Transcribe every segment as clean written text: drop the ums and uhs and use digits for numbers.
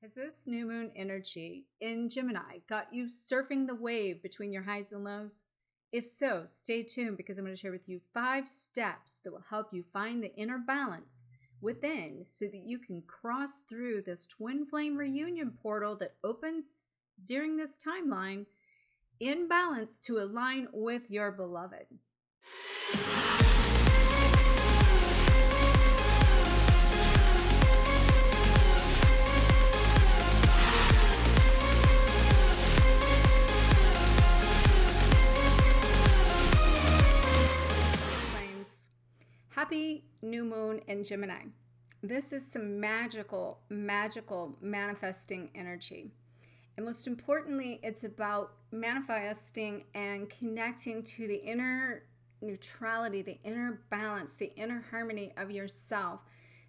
Has this new moon energy in Gemini got you surfing the wave between your highs and lows? If so, stay tuned because I'm going to share with you 5 steps that will help you find the inner balance within so that you can cross through this twin flame reunion portal that opens during this timeline in balance to align with your beloved. Happy new moon in Gemini. This is some magical manifesting energy. And most importantly, it's about manifesting and connecting to the inner neutrality, the inner balance, the inner harmony of yourself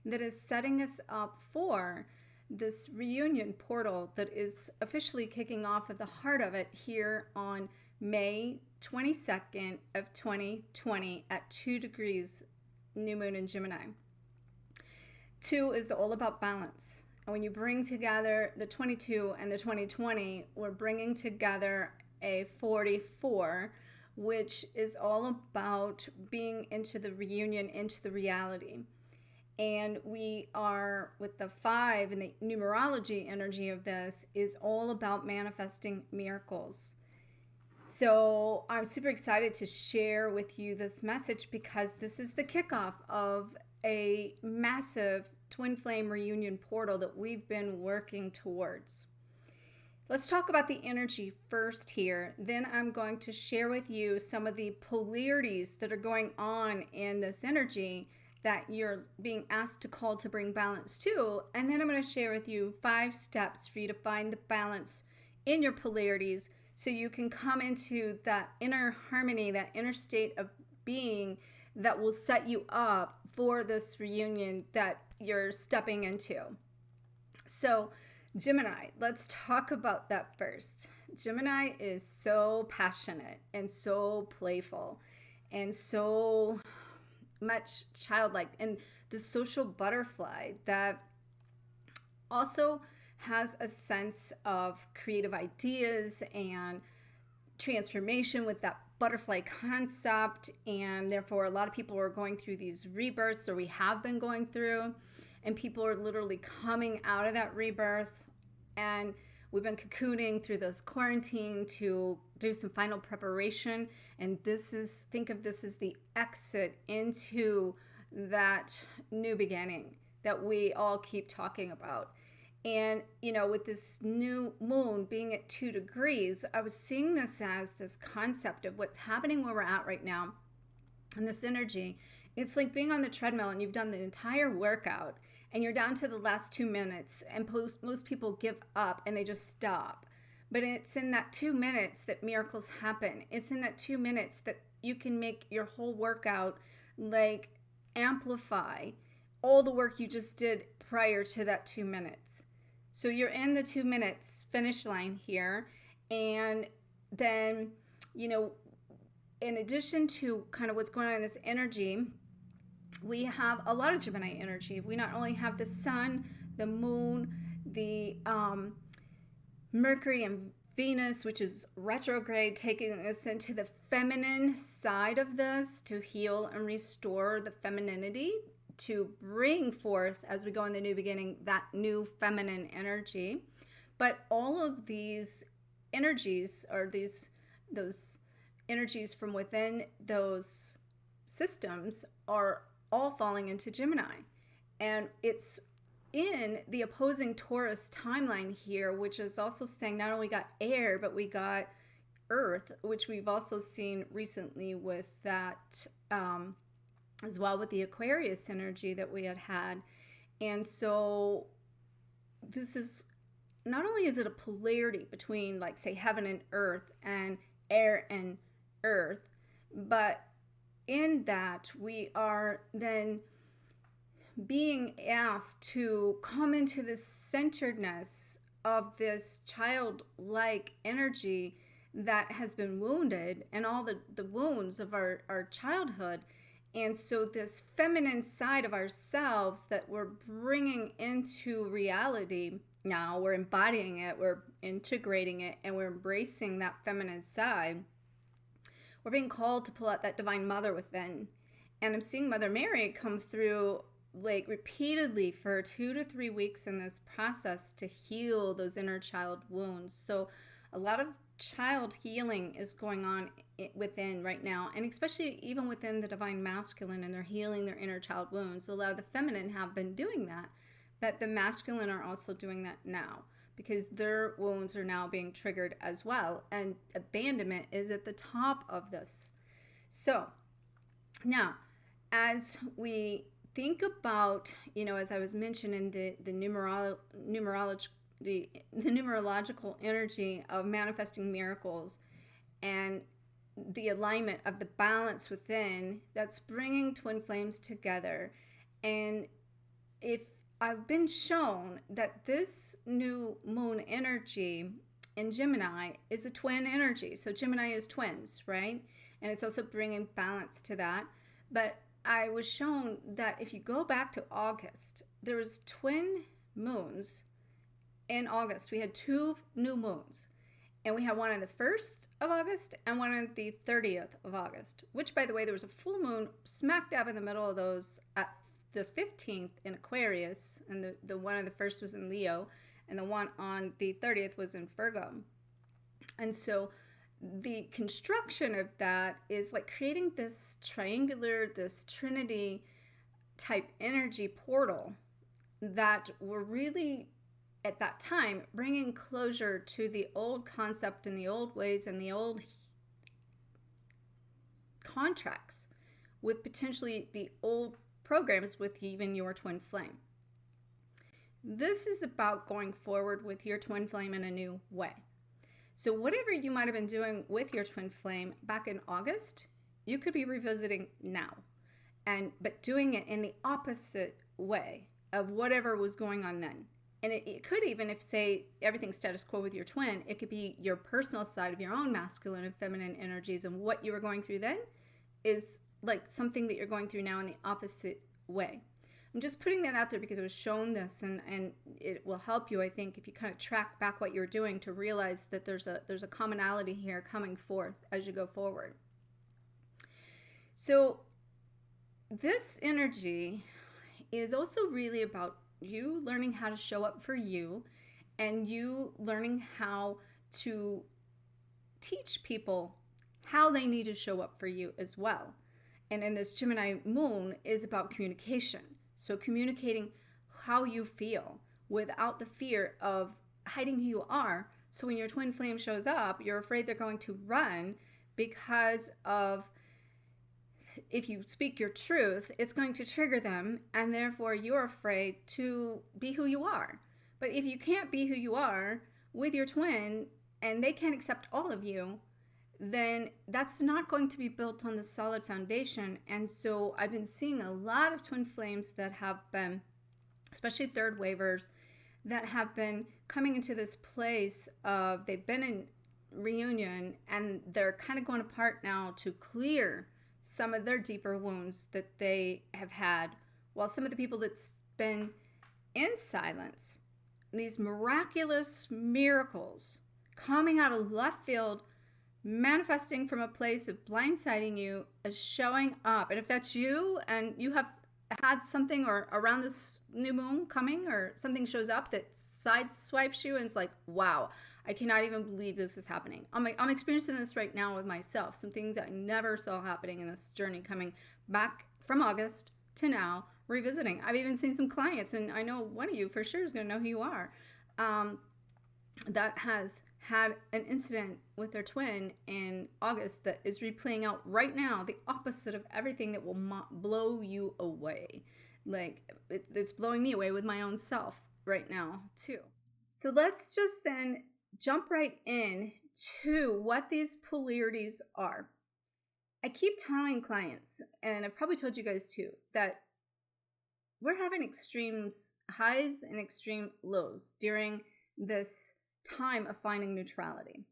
that is setting us up for this reunion portal that is officially kicking off at the heart of it here on May 22nd of 2020 at 2 degrees new moon in Gemini. 2 is all about balance. And when you bring together the 22 and the 2020, we're bringing together a 44, which is all about being into the reunion, into the reality. And we are with the 5 and the numerology energy of this is all about manifesting miracles. So I'm super excited to share with you this message because this is the kickoff of a massive twin flame reunion portal that we've been working towards. Let's talk about the energy first here. Then I'm going to share with you some of the polarities that are going on in this energy that you're being asked to call to bring balance to. And then I'm going to share with you 5 steps for you to find the balance in your polarities so you can come into that inner harmony, that inner state of being that will set you up for this reunion that you're stepping into. So, Gemini, let's talk about that first. Gemini is so passionate and so playful and so much childlike, and the social butterfly that also has a sense of creative ideas and transformation with that butterfly concept. And therefore, a lot of people are going through these rebirths, or we have been going through, and people are literally coming out of that rebirth. And we've been cocooning through this quarantine to do some final preparation. And think of this as the exit into that new beginning that we all keep talking about. And, with this new moon being at 2 degrees, I was seeing this as this concept of what's happening where we're at right now. And this energy, it's like being on the treadmill and you've done the entire workout and you're down to the last 2 minutes, and most people give up and they just stop. But it's in that 2 minutes that miracles happen. It's in that 2 minutes that you can make your whole workout amplify all the work you just did prior to that 2 minutes. So you're in the 2 minutes finish line here. And then, in addition to kind of what's going on in this energy, we have a lot of Gemini energy. We not only have the sun, the moon, the Mercury and Venus, which is retrograde, taking us into the feminine side of this to heal and restore the femininity, to bring forth, as we go in the new beginning, that new feminine energy. But all of these energies, or those energies from within those systems, are all falling into Gemini. And it's in the opposing Taurus timeline here, which is also saying not only got air, but we got earth, which we've also seen recently with that as well, with the Aquarius energy that we had. And so this is, not only is it a polarity between, say, heaven and earth and air and earth, but in that we are then being asked to come into this centeredness of this childlike energy that has been wounded, and all the wounds of our childhood. And so this feminine side of ourselves that we're bringing into reality now we're embodying it, we're integrating it, and we're embracing that feminine side, we're being called to pull out that divine mother within. And I'm seeing Mother Mary come through like repeatedly for 2 to 3 weeks in this process to heal those inner child wounds. So a lot of child healing is going on within right now, and especially even within the divine masculine, and they're healing their inner child wounds. A lot of the feminine have been doing that, but the masculine are also doing that now because their wounds are now being triggered as well, and abandonment is at the top of this. So now, as we think about, as I was mentioning, the numerological energy of manifesting miracles and the alignment of the balance within, that's bringing twin flames together. And if I've been shown that this new moon energy in Gemini is a twin energy. So Gemini is twins, right? And it's also bringing balance to that. But I was shown that if you go back to August, there was twin moons in August. We had 2 new moons, and we had one on the 1st of August and one on the 30th of August, which, by the way, there was a full moon smack dab in the middle of those at the 15th in Aquarius, and the one on the 1st was in Leo, and the one on the 30th was in Virgo. And so the construction of that is like creating this triangular, this Trinity type energy portal that we're really, at that time, bringing closure to the old concept and the old ways and the old contracts with potentially the old programs with even your twin flame. This is about going forward with your twin flame in a new way. So whatever you might have been doing with your twin flame back in August, you could be revisiting now, but doing it in the opposite way of whatever was going on then. And it could even, if say everything's status quo with your twin, it could be your personal side of your own masculine and feminine energies, and what you were going through then is like something that you're going through now in the opposite way. I'm just putting that out there because I was shown this, and it will help you, I think, if you kind of track back what you're doing to realize that there's a commonality here coming forth as you go forward. So this energy is also really about you learning how to show up for you, and you learning how to teach people how they need to show up for you as well. And in this Gemini moon is about communication. So communicating how you feel without the fear of hiding who you are. So when your twin flame shows up, you're afraid they're going to run because of, if you speak your truth, it's going to trigger them, and therefore you're afraid to be who you are. But if you can't be who you are with your twin, and they can't accept all of you, then that's not going to be built on the solid foundation. And so I've been seeing a lot of twin flames that have been, especially third wavers, that have been coming into this place of, they've been in reunion and they're kind of going apart now to clear some of their deeper wounds that they have had, while some of the people that's been in silence, these miraculous miracles coming out of left field, manifesting from a place of blindsiding you, is showing up. And if that's you and you have had something, or around this new moon coming, or something shows up that sideswipes you and it's like, wow, I cannot even believe this is happening. I'm experiencing this right now with myself. Some things I never saw happening in this journey, coming back from August to now, revisiting. I've even seen some clients, and I know one of you for sure is going to know who you are, that has had an incident with their twin in August that is replaying out right now, the opposite of everything that will blow you away. Like, it's blowing me away with my own self right now too. So let's just then jump right in to what these polarities are. I keep telling clients, and I've probably told you guys too, that we're having extremes, highs and extreme lows during this time of finding neutrality,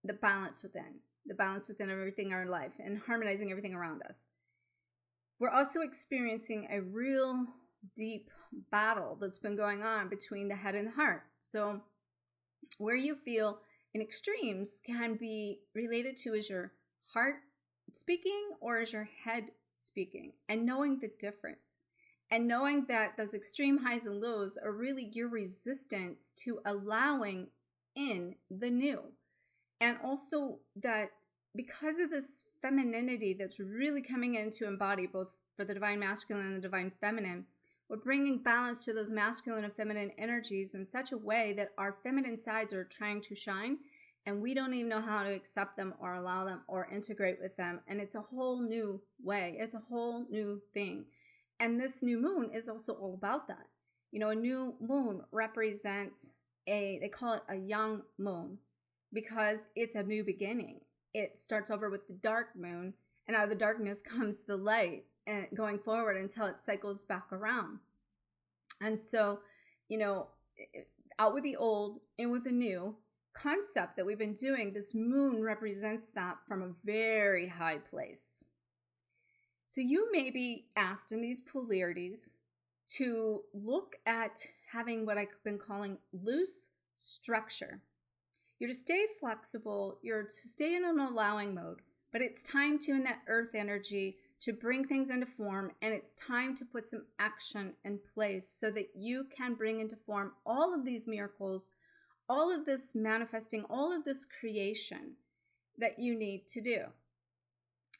the balance within everything in our life, and harmonizing everything around us. We're also experiencing a real deep battle that's been going on between the head and the heart. So where you feel in extremes can be related to, is your heart speaking or is your head speaking? And knowing the difference, and knowing that those extreme highs and lows are really your resistance to allowing in the new. And also that because of this femininity that's really coming in to embody both for the divine masculine and the divine feminine, we're bringing balance to those masculine and feminine energies in such a way that our feminine sides are trying to shine, and we don't even know how to accept them or allow them or integrate with them. And it's a whole new way. It's a whole new thing. And this new moon is also all about that. You know, a new moon represents they call it a young moon because it's a new beginning. It starts over with the dark moon, and out of the darkness comes the light, and going forward until it cycles back around. And so, you know, out with the old, in with the new concept that we've been doing, this moon represents that from a very high place. So you may be asked in these polarities to look at having what I've been calling loose structure. You're to stay flexible, you're to stay in an allowing mode, but it's time to, in that earth energy, to bring things into form, and it's time to put some action in place so that you can bring into form all of these miracles, all of this manifesting, all of this creation that you need to do.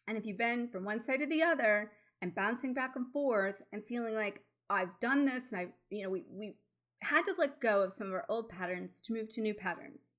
And if you've been from one side to the other and bouncing back and forth and feeling like I've done this and we had to let go of some of our old patterns to move to new patterns.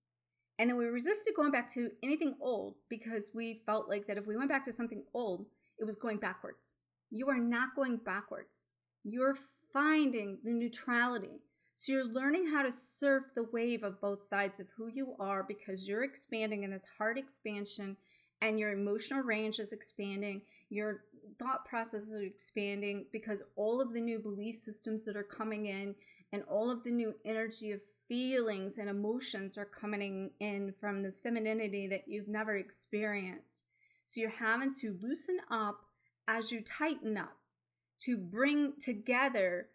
And then we resisted going back to anything old because we felt like that if we went back to something old, it was going backwards. You are not going backwards. You're finding the neutrality. So you're learning how to surf the wave of both sides of who you are, because you're expanding in this heart expansion, and your emotional range is expanding. Your thought processes are expanding because all of the new belief systems that are coming in and all of the new energy of feelings and emotions are coming in from this femininity that you've never experienced. So you're having to loosen up as you tighten up to bring together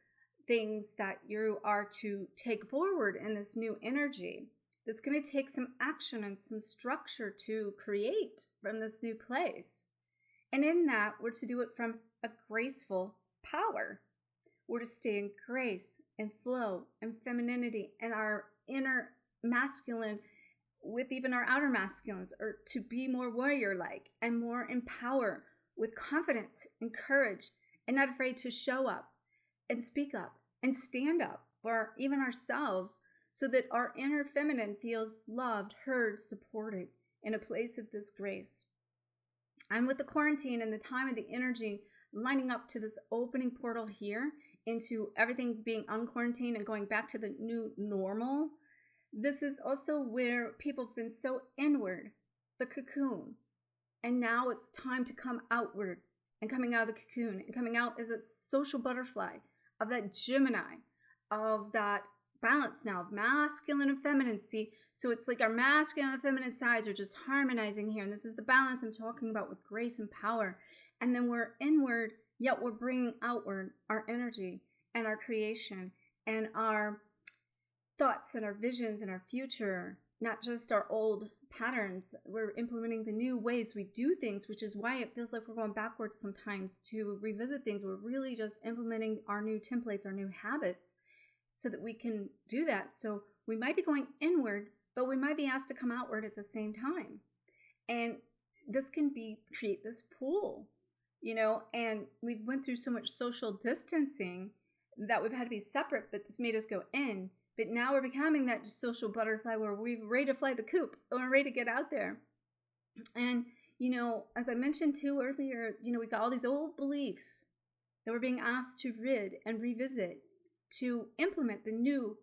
things that you are to take forward in this new energy. That's going to take some action and some structure to create from this new place. And in that, we're to do it from a graceful power. We're to stay in grace and flow and femininity and our inner masculine with even our outer masculines, or to be more warrior-like and more in power with confidence and courage, and not afraid to show up and speak up and stand up for even ourselves, so that our inner feminine feels loved, heard, supported in a place of this grace. And with the quarantine and the time and the energy lining up to this opening portal here into everything being unquarantined and going back to the new normal, this is also where people have been so inward, the cocoon. And now it's time to come outward, and coming out of the cocoon and coming out as a social butterfly of that Gemini, of that balance now of masculine and feminine. See, so it's like our masculine and feminine sides are just harmonizing here. And this is the balance I'm talking about with grace and power. And then we're inward, yet we're bringing outward our energy and our creation and our thoughts and our visions and our future, not just our old patterns. We're implementing the new ways we do things, which is why it feels like we're going backwards sometimes to revisit things. We're really just implementing our new templates, our new habits, so that we can do that. So we might be going inward, but we might be asked to come outward at the same time. And this can create this pool, and we went through so much social distancing that we've had to be separate, but this made us go in. But now we're becoming that social butterfly where we're ready to fly the coop. We're ready to get out there. And, as I mentioned too earlier, we got all these old beliefs that we're being asked to rid and revisit, to implement the new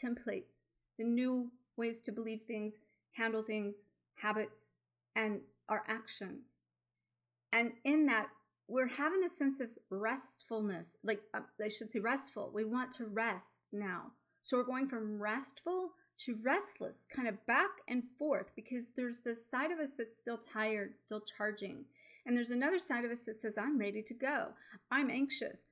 templates, the new ways to believe things, handle things, habits, and our actions. And in that, we're having a sense of restfulness, I should say restful. We want to rest now. So we're going from restful to restless, kind of back and forth, because there's this side of us that's still tired, still charging. And there's another side of us that says, I'm ready to go. I'm anxious.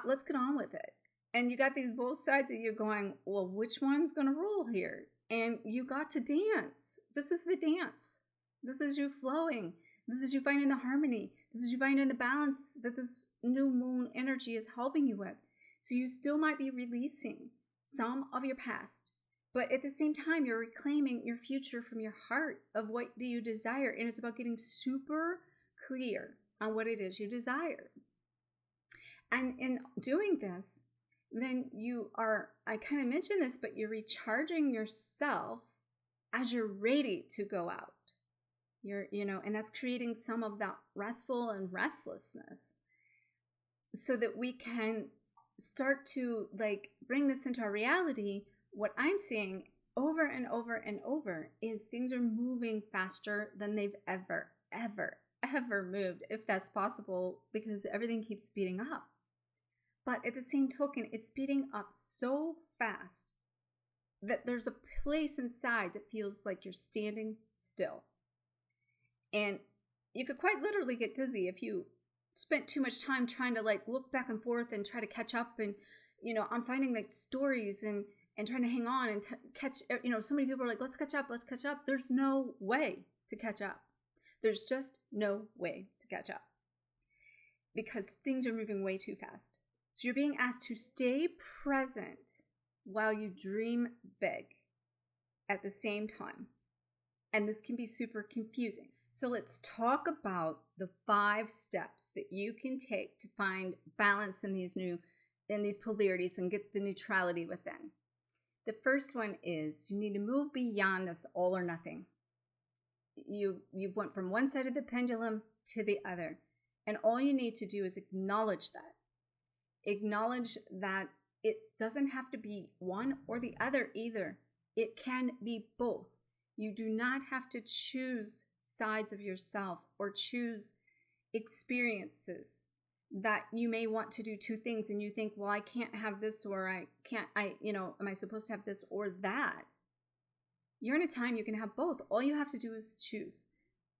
Let's get on with it. And you got these both sides of you going, well, which one's going to rule here? And you got to dance. This is the dance. This is you flowing. This is you finding the harmony. This is you finding the balance that this new moon energy is helping you with. So you still might be releasing some of your past, but at the same time, you're reclaiming your future from your heart of what do you desire. And it's about getting super clear on what it is you desire. And in doing this, then you are, I kind of mentioned this, but you're recharging yourself as you're ready to go out. And that's creating some of that restful and restlessness so that we can start to bring this into our reality. What I'm seeing over and over and over is things are moving faster than they've ever moved, if that's possible, because everything keeps speeding up. But at the same token, it's speeding up so fast that there's a place inside that feels like you're standing still. And you could quite literally get dizzy if you spent too much time trying to look back and forth and try to catch up. And, I'm finding stories and trying to hang on and catch, so many people are like, let's catch up. There's no way to catch up. There's just no way to catch up because things are moving way too fast. So you're being asked to stay present while you dream big at the same time. And this can be super confusing. So let's talk about the 5 steps that you can take to find balance in these polarities and get the neutrality within. The first one is you need to move beyond this all or nothing. You went from one side of the pendulum to the other. And all you need to do is acknowledge that. Acknowledge that it doesn't have to be one or the other either. It can be both. You do not have to choose sides of yourself or choose experiences that you may want to do 2 things and you think, well, I can't have this or am I supposed to have this or that? You're in a time you can have both. All you have to do is choose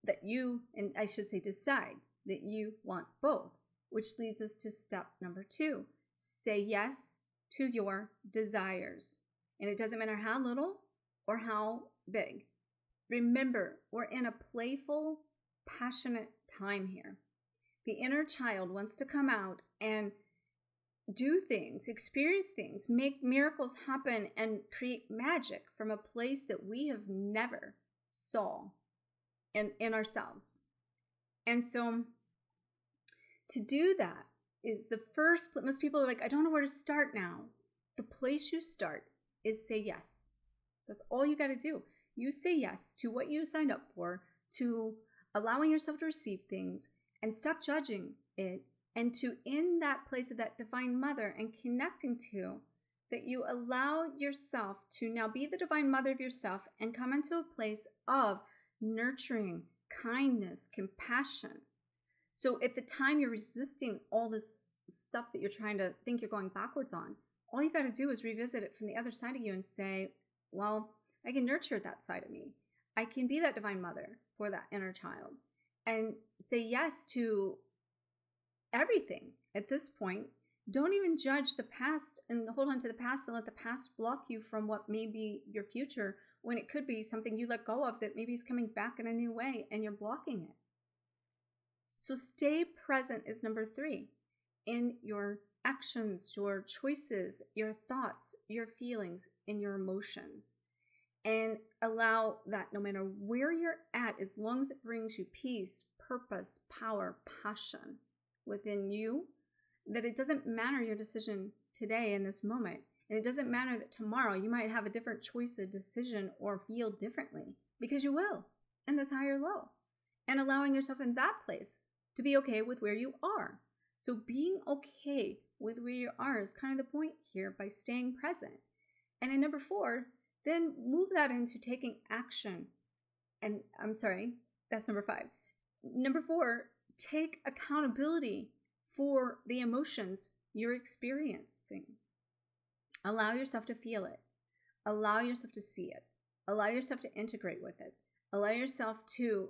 decide that you want both, which leads us to step number 2. Say yes to your desires. And it doesn't matter how little or how big. Remember, we're in a playful, passionate time here. The inner child wants to come out and do things, experience things, make miracles happen, and create magic from a place that we have never saw in ourselves. And so to do that is the first, most people are like, I don't know where to start now. The place you start is say yes. That's all you got to do. You say yes to what you signed up for, to allowing yourself to receive things and stop judging it, and to in that place of that divine mother and connecting to, that you allow yourself to now be the divine mother of yourself and come into a place of nurturing, kindness, compassion. So at the time you're resisting all this stuff that you're trying to think you're going backwards on, all you got to do is revisit it from the other side of you and say, well, I can nurture that side of me. I can be that divine mother for that inner child and say yes to everything at this point. Don't even judge the past and hold on to the past and let the past block you from what may be your future when it could be something you let go of that maybe is coming back in a new way and you're blocking it. So stay present is number 3 in your actions, your choices, your thoughts, your feelings, and your emotions. And allow that no matter where you're at, as long as it brings you peace, purpose, power, passion within you, that it doesn't matter your decision today in this moment. And it doesn't matter that tomorrow you might have a different choice, a decision, or feel differently, because you will in this higher low. And allowing yourself in that place to be okay with where you are. So being okay with where you are is kind of the point here by staying present. And in number 4, then move that into taking action. And I'm sorry, that's number 5. Number 4, take accountability for the emotions you're experiencing. Allow yourself to feel it. Allow yourself to see it. Allow yourself to integrate with it. Allow yourself to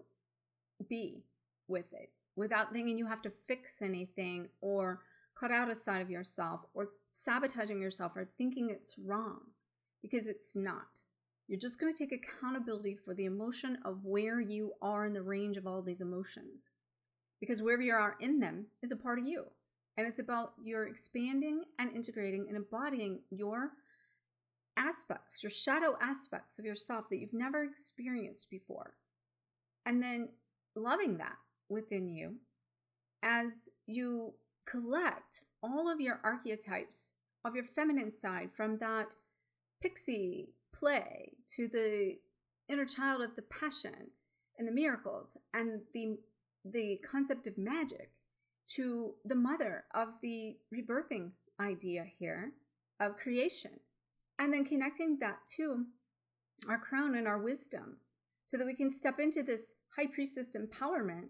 be with it without thinking you have to fix anything or cut out a side of yourself or sabotaging yourself or thinking it's wrong, because it's not. You're just going to take accountability for the emotion of where you are in the range of all these emotions, because wherever you are in them is a part of you. And it's about your expanding and integrating and embodying your aspects, your shadow aspects of yourself that you've never experienced before. And then loving that within you as you collect all of your archetypes of your feminine side, from that pixie play to the inner child of the passion and the miracles and the concept of magic, to the mother of the rebirthing idea here of creation, and then connecting that to our crown and our wisdom, so that we can step into this high priestess empowerment,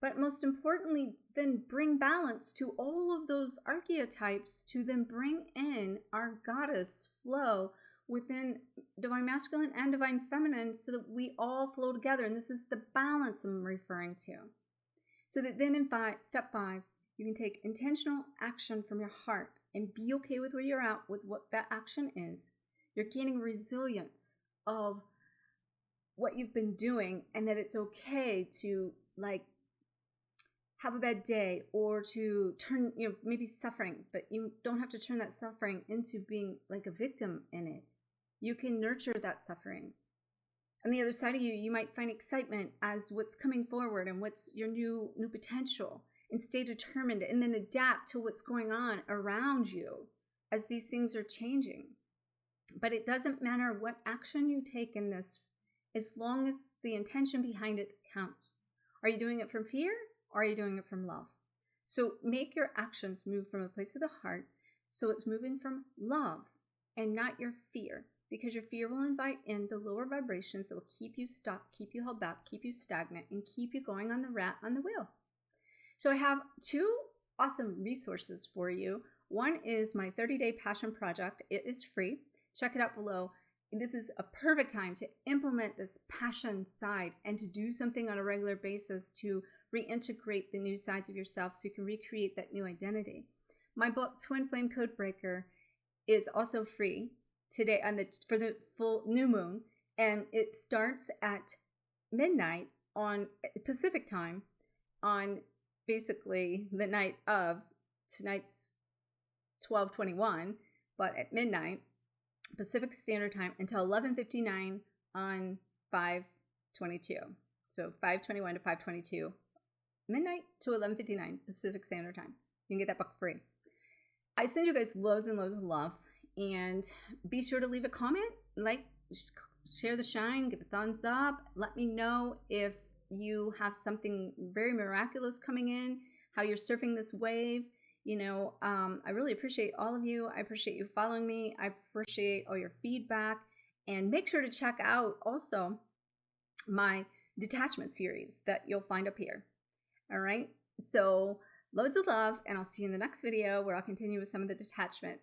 but most importantly, then bring balance to all of those archetypes, to then bring in our goddess flow within divine masculine and divine feminine, so that we all flow together. And this is the balance I'm referring to. So that then in step 5, you can take intentional action from your heart and be okay with where you're at with what that action is. You're gaining resilience of what you've been doing, and that it's okay to have a bad day, or to turn, maybe suffering, but you don't have to turn that suffering into being like a victim in it. You can nurture that suffering. On the other side of you, you might find excitement as what's coming forward and what's your new potential, and stay determined, and then adapt to what's going on around you as these things are changing. But it doesn't matter what action you take in this, as long as the intention behind it counts. Are you doing it from fear, or are you doing it from love? So make your actions move from a place of the heart, so it's moving from love and not your fear, because your fear will invite in the lower vibrations that will keep you stuck, keep you held back, keep you stagnant, and keep you going on the wheel. So I have 2 awesome resources for you. One is my 30-day passion project. It is free. Check it out below. This is a perfect time to implement this passion side and to do something on a regular basis to reintegrate the new sides of yourself, so you can recreate that new identity. My book, Twin Flame Code Breaker, is also free today for the full new moon, and it starts at midnight on Pacific time on basically the night of tonight's 12/21, but at midnight Pacific Standard Time until 11:59 on 5/22. So 5/21 to 5/22, midnight to 11:59 Pacific Standard Time. You can get that book free. I send you guys loads and loads of love, and be sure to leave a comment, share the shine, give a thumbs up. Let me know if you have something very miraculous coming in, how you're surfing this wave. I really appreciate all of you. I appreciate you following me. I appreciate all your feedback. And make sure to check out also my detachment series that you'll find up here. All right. So loads of love, and I'll see you in the next video, where I'll continue with some of the detachment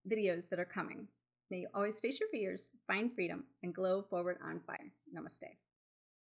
videos that are coming. May you always face your fears, find freedom, and glow forward on fire. Namaste.